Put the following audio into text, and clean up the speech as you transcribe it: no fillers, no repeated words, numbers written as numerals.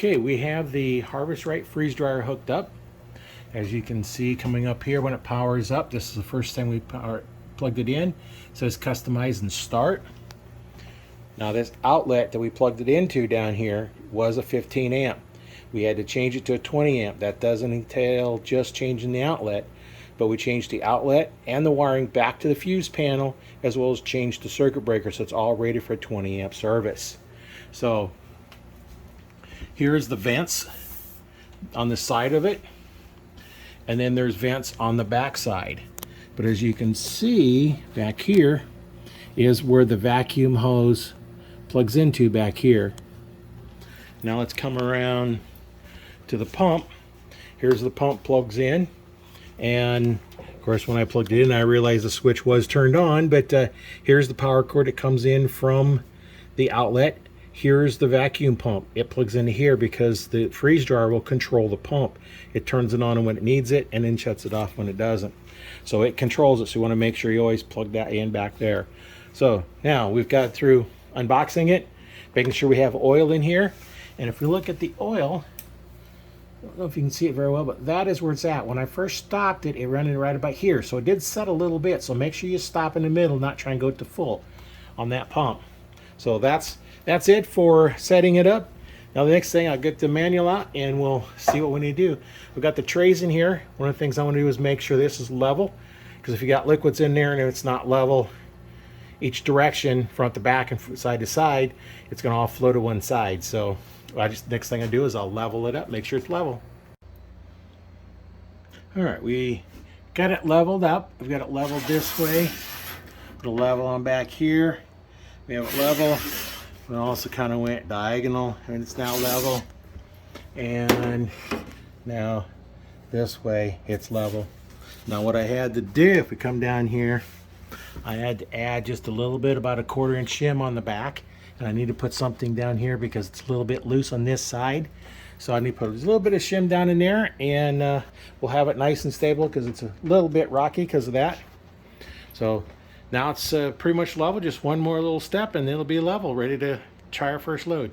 Okay, we have the Harvest Right freeze dryer hooked up. As you can see coming up here when it powers up, this is the first time we plugged it in. It says customize and start. Now this outlet that we plugged it into down here was a 15 amp. We had to change it to a 20 amp. That doesn't entail just changing the outlet, but we changed the outlet and the wiring back to the fuse panel, as well as changed the circuit breaker, so it's all rated for 20 amp service. So here's the vents on the side of it, and then there's vents on the back side. But as you can see back here is where the vacuum hose plugs into back here. Now let's come around to the pump. Here's the pump plugs in, and of course when I plugged it in I realized the switch was turned on, but here's the power cord that comes in from the outlet. Here's the vacuum pump. It plugs into here because the freeze dryer will control the pump. It turns it on when it needs it and then shuts it off when it doesn't. So it controls it, so you want to make sure you always plug that in back there. So now we've got through unboxing it, making sure we have oil in here. And if we look at the oil, I don't know if you can see it very well, but that is where it's at. When I first stopped it, it ran in right about here. So it did set a little bit. So make sure you stop in the middle, not try and go to full on that pump. So that's it for setting it up. Now the next thing, I'll get the manual out and we'll see what we need to do. We've got the trays in here. One of the things I want to do is make sure this is level, because if you got liquids in there and it's not level each direction, front to back and side to side, it's going to all flow to one side. So next thing I do is I'll level it up, make sure it's level. All right, we got it leveled up. We've got it leveled this way. Put a level on back here. We have it level. We also kind of went diagonal, and it's now level. And now this way it's level. Now what I had to do, if we come down here, I had to add just a little bit, about a 1/4 inch shim on the back, and I need to put something down here because it's a little bit loose on this side. So I need to put a little bit of shim down in there, and we'll have it nice and stable because it's a little bit rocky because of that. So now it's pretty much level, just one more little step and it'll be level, ready to try our first load.